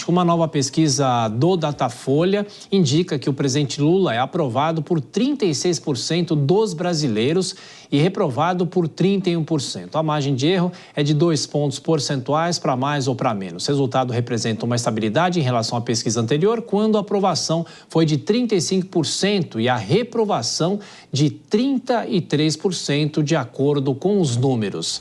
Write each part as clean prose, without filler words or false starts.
política. Uma nova pesquisa do Datafolha indica que o presidente Lula é aprovado por 36% dos brasileiros e reprovado por 31%. A margem de erro é de 2 pontos percentuais para mais ou para menos. O resultado representa uma estabilidade em relação à pesquisa anterior, quando a aprovação foi de 35% e a reprovação de 33%, de acordo com os números.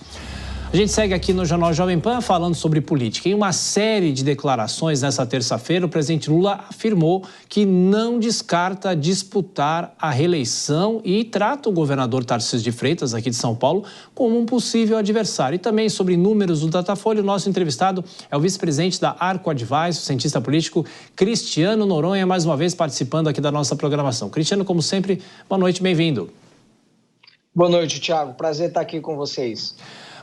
A gente segue aqui no Jornal Jovem Pan falando sobre política. Em uma série de declarações nessa terça-feira, o presidente Lula afirmou que não descarta disputar a reeleição e trata o governador Tarcísio de Freitas, aqui de São Paulo, como um possível adversário. E também sobre números do Datafolha, o nosso entrevistado é o vice-presidente da Arco Advice, o cientista político Cristiano Noronha, mais uma vez participando aqui da nossa programação. Cristiano, como sempre, boa noite, bem-vindo. Boa noite, Thiago. Prazer estar aqui com vocês.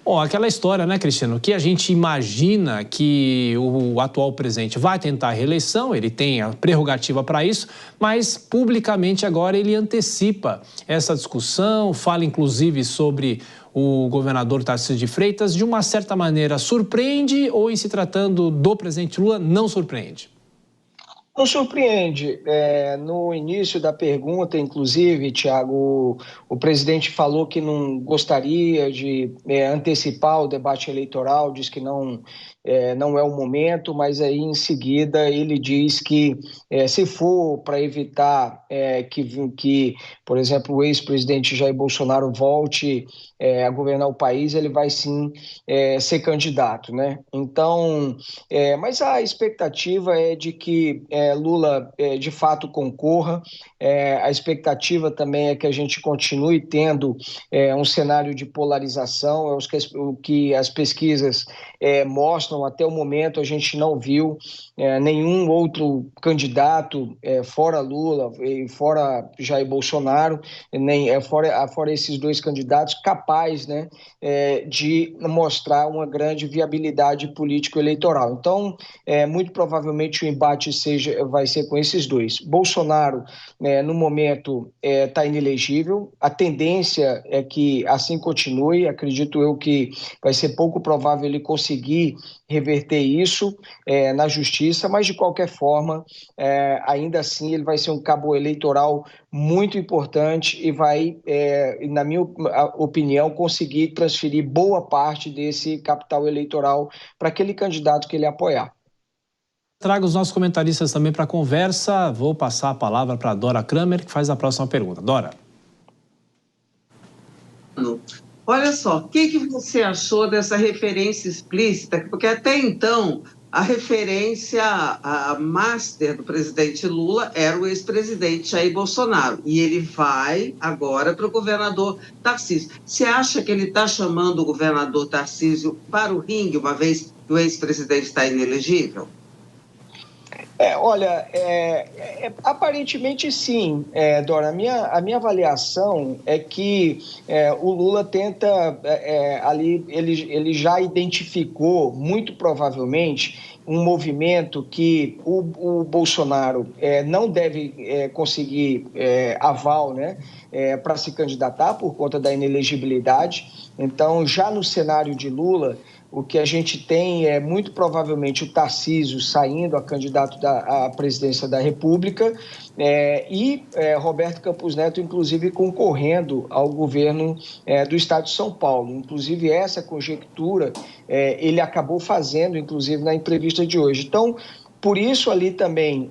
Bom, aquela história, né, Cristiano, que a gente imagina que o atual presidente vai tentar a reeleição, ele tem a prerrogativa para isso, mas publicamente agora ele antecipa essa discussão, fala inclusive sobre o governador Tarcísio de Freitas. De uma certa maneira, surpreende ou, em se tratando do presidente Lula, não surpreende? Não surpreende. No início da pergunta, inclusive, Thiago, o presidente falou que não gostaria de antecipar o debate eleitoral, diz que não é o momento, mas aí em seguida ele diz que se for para evitar que, por exemplo, o ex-presidente Jair Bolsonaro volte a governar o país, ele vai sim ser candidato, né? Então, mas a expectativa é de que Lula de fato concorra. A expectativa também é que a gente continue tendo um cenário de polarização, o que as pesquisas mostram. Até o momento a gente não viu nenhum outro candidato fora Lula e fora Jair Bolsonaro, nem fora esses dois candidatos, capaz, né, de mostrar uma grande viabilidade político-eleitoral. Então, muito provavelmente o embate vai ser com esses dois. Bolsonaro, no momento, está inelegível. A tendência é que assim continue. Acredito eu que vai ser pouco provável ele conseguir reverter isso na justiça, mas de qualquer forma, ainda assim ele vai ser um cabo eleitoral muito importante e vai, na minha opinião, conseguir transferir boa parte desse capital eleitoral para aquele candidato que ele apoiar. Trago os nossos comentaristas também para a conversa. Vou passar a palavra para a Dora Kramer, que faz a próxima pergunta. Dora. Olha só, o que você achou dessa referência explícita? Porque até então, a referência a master do presidente Lula era o ex-presidente Jair Bolsonaro. E ele vai agora para o governador Tarcísio. Você acha que ele está chamando o governador Tarcísio para o ringue, uma vez que o ex-presidente está inelegível? Olha, aparentemente sim, Dora. A minha avaliação é que o Lula tenta, ali, ele já identificou, muito provavelmente, um movimento que o Bolsonaro não deve conseguir aval, né, para se candidatar por conta da inelegibilidade. Então, já no cenário de Lula, o que a gente tem é muito provavelmente o Tarcísio saindo a candidato à presidência da República e Roberto Campos Neto, inclusive, concorrendo ao governo do estado de São Paulo. Inclusive, essa conjectura ele acabou fazendo, inclusive, na entrevista de hoje. Então, por isso, ali também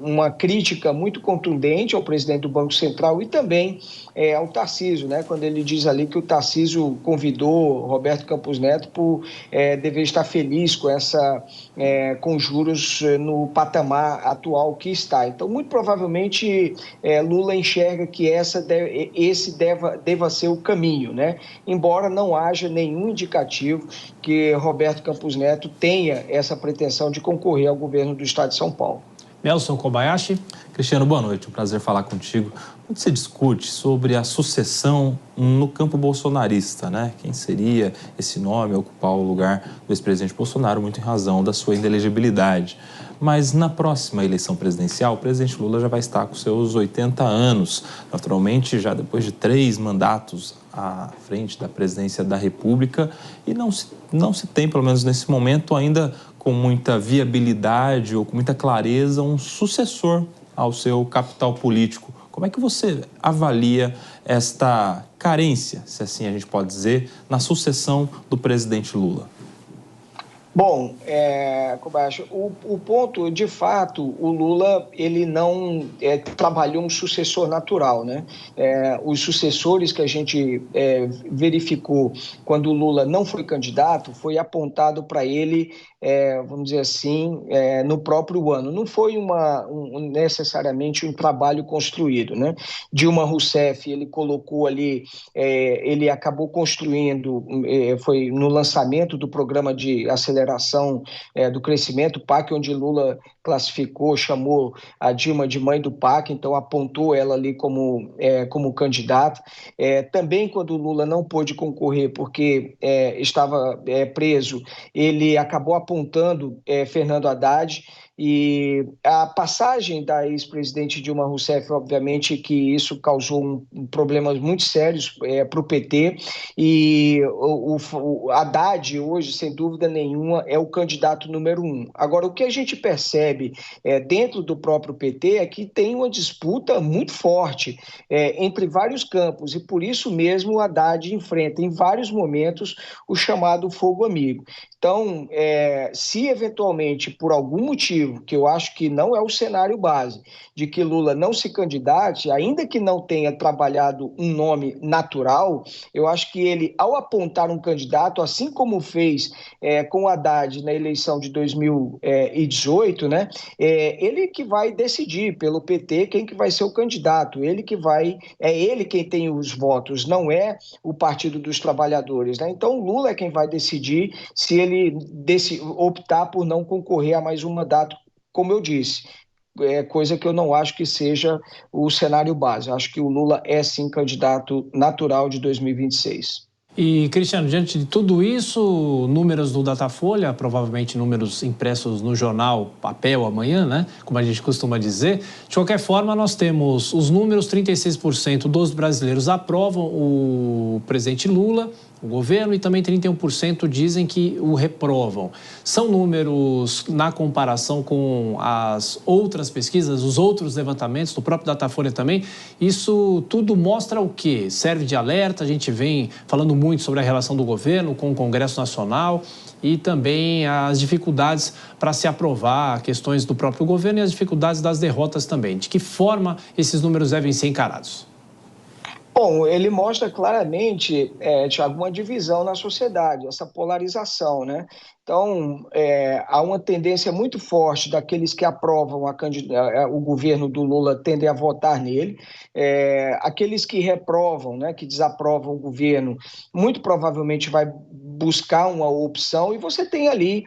uma crítica muito contundente ao presidente do Banco Central e também ao Tarcísio, né? Quando ele diz ali que o Tarcísio convidou Roberto Campos Neto por dever estar feliz com juros no patamar atual que está. Então, muito provavelmente, Lula enxerga que esse deva ser o caminho, né? Embora não haja nenhum indicativo que Roberto Campos Neto tenha essa pretensão de concorrer ao governo do estado de São Paulo. Nelson Kobayashi. Cristiano, boa noite, um prazer falar contigo. Quando você discute sobre a sucessão no campo bolsonarista, né? Quem seria esse nome a ocupar o lugar do ex-presidente Bolsonaro, muito em razão da sua inelegibilidade. Mas na próxima eleição presidencial, o presidente Lula já vai estar com seus 80 anos. Naturalmente, já depois de 3 mandatos à frente da presidência da República, e não se tem, pelo menos nesse momento, ainda com muita viabilidade ou com muita clareza um sucessor ao seu capital político. Como é que você avalia esta carência, se assim a gente pode dizer, na sucessão do presidente Lula? Bom, Kobayashi, o ponto, de fato, o Lula ele não trabalhou um sucessor natural, né? Os sucessores que a gente verificou quando o Lula não foi candidato, foi apontado para ele, vamos dizer assim, no próprio ano. Não foi necessariamente um trabalho construído, né? Dilma Rousseff, ele colocou ali, ele acabou construindo, foi no lançamento do programa de aceleração do crescimento, PAC, onde Lula classificou, chamou a Dilma de mãe do PAC, então apontou ela ali como candidata. Também quando o Lula não pôde concorrer porque estava preso, ele acabou apontando Fernando Haddad. E a passagem da ex-presidente Dilma Rousseff, obviamente que isso causou problemas muito sérios para o PT, e o Haddad hoje, sem dúvida nenhuma, é o candidato número 1. Agora, o que a gente percebe dentro do próprio PT é que tem uma disputa muito forte entre vários campos, e por isso mesmo o Haddad enfrenta em vários momentos o chamado fogo amigo. Então, se eventualmente, por algum motivo, que eu acho que não é o cenário base, de que Lula não se candidate, ainda que não tenha trabalhado um nome natural, eu acho que ele, ao apontar um candidato, assim como fez com o Haddad na eleição de 2018, né, ele que vai decidir pelo PT quem que vai ser o candidato, ele quem tem os votos, não é o Partido dos Trabalhadores, né? Então, Lula é quem vai decidir se ele optar por não concorrer a mais um mandato, como eu disse, coisa que eu não acho que seja o cenário base. Eu acho que o Lula é, sim, candidato natural de 2026. E, Cristiano, diante de tudo isso, números do Datafolha, provavelmente números impressos no jornal papel amanhã, né? Como a gente costuma dizer. De qualquer forma, nós temos os números: 36% dos brasileiros aprovam o presidente Lula, o governo, e também 31% dizem que o reprovam. São números na comparação com as outras pesquisas, os outros levantamentos, do próprio Datafolha também. Isso tudo mostra o quê? Serve de alerta? A gente vem falando muito sobre a relação do governo com o Congresso Nacional e também as dificuldades para se aprovar questões do próprio governo e as dificuldades das derrotas também. De que forma esses números devem ser encarados? Bom, ele mostra claramente, Thiago, uma divisão na sociedade, essa polarização, né? Então, há uma tendência muito forte daqueles que aprovam o governo do Lula tendem a votar nele. Aqueles que reprovam, né, que desaprovam o governo, muito provavelmente vai buscar uma opção, e você tem ali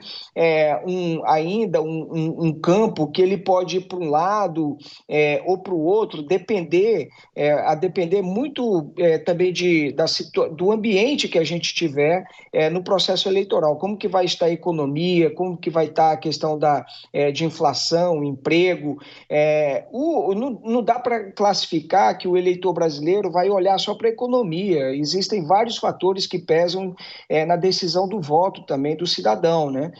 ainda um campo que ele pode ir para um lado ou para o outro, depender muito também do ambiente que a gente tiver no processo eleitoral, como que vai estar a economia, como que vai estar a questão de inflação, emprego. Não dá para classificar que o eleitor brasileiro vai olhar só para a economia. Existem vários fatores que pesam na decisão do voto também do cidadão, né?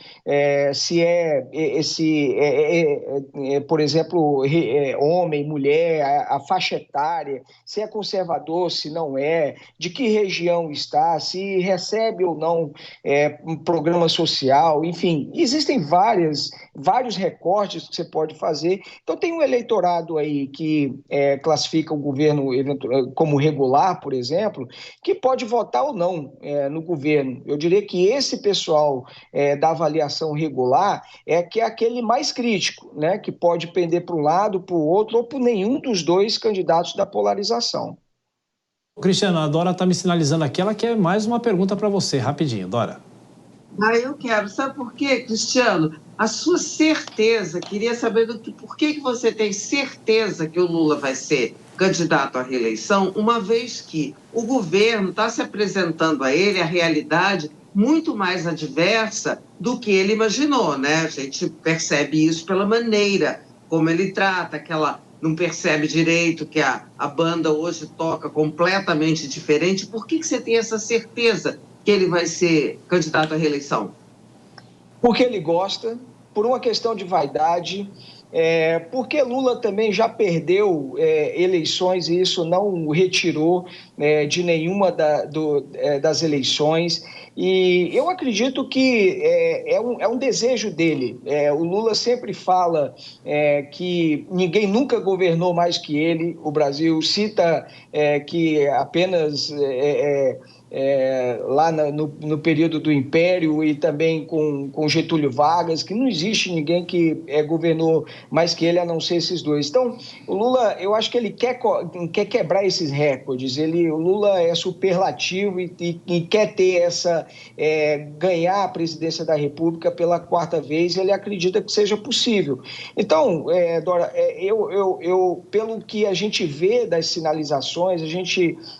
Por exemplo, homem, mulher, a faixa etária, se é conservador, se não é, de que região está, se recebe ou não um programa social, enfim, existem vários recortes que você pode fazer. Então tem um eleitorado aí que classifica o governo como regular, por exemplo, que pode votar ou não no governo. Eu diria que esse pessoal da avaliação regular que é aquele mais crítico, né, que pode pender para um lado, para o outro, ou por nenhum dos dois candidatos da polarização. Cristiano, a Dora está me sinalizando aqui, ela quer mais uma pergunta para você, rapidinho, Dora. Eu quero. Sabe por quê, Cristiano? A sua certeza, queria saber por que você tem certeza que o Lula vai ser candidato à reeleição, uma vez que o governo está se apresentando a ele a realidade muito mais adversa do que ele imaginou, né? A gente percebe isso pela maneira como ele trata, não percebe direito que a banda hoje toca completamente diferente. Por que você tem essa certeza que ele vai ser candidato à reeleição? Porque ele gosta, por uma questão de vaidade, porque Lula também já perdeu eleições e isso não o retirou de nenhuma das eleições. E eu acredito que é um desejo dele. O Lula sempre fala que ninguém nunca governou mais que ele. O Brasil cita que apenas lá no período do Império e também com Getúlio Vargas, que não existe ninguém que governou mais que ele, a não ser esses dois. Então, o Lula, eu acho que ele quer quebrar esses recordes. O Lula é superlativo e quer ter ganhar a presidência da República pela 4ª vez, e ele acredita que seja possível. Então, Dora, pelo que a gente vê das sinalizações,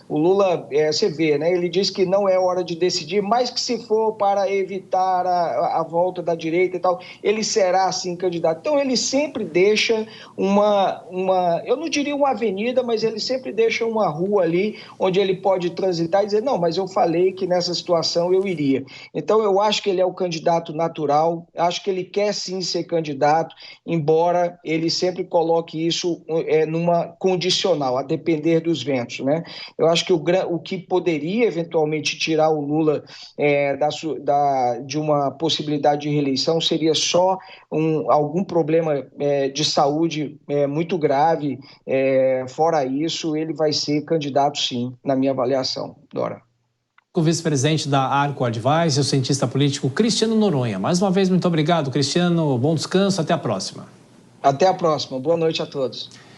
o Lula, você vê, né? Ele diz que não é hora de decidir, mas que se for para evitar a volta da direita e tal, ele será sim candidato. Então ele sempre deixa eu não diria uma avenida, mas ele sempre deixa uma rua ali onde ele pode transitar e dizer, não, mas eu falei que nessa situação eu iria. Então eu acho que ele é o candidato natural, acho que ele quer sim ser candidato, embora ele sempre coloque isso numa condicional, a depender dos ventos, né? Eu acho que o que poderia eventualmente tirar o Lula de uma possibilidade de reeleição seria só algum problema de saúde muito grave. Fora isso, ele vai ser candidato sim, na minha avaliação, Dora. O vice-presidente da Arco Advice, o cientista político Cristiano Noronha. Mais uma vez, muito obrigado, Cristiano. Bom descanso, até a próxima. Até a próxima. Boa noite a todos.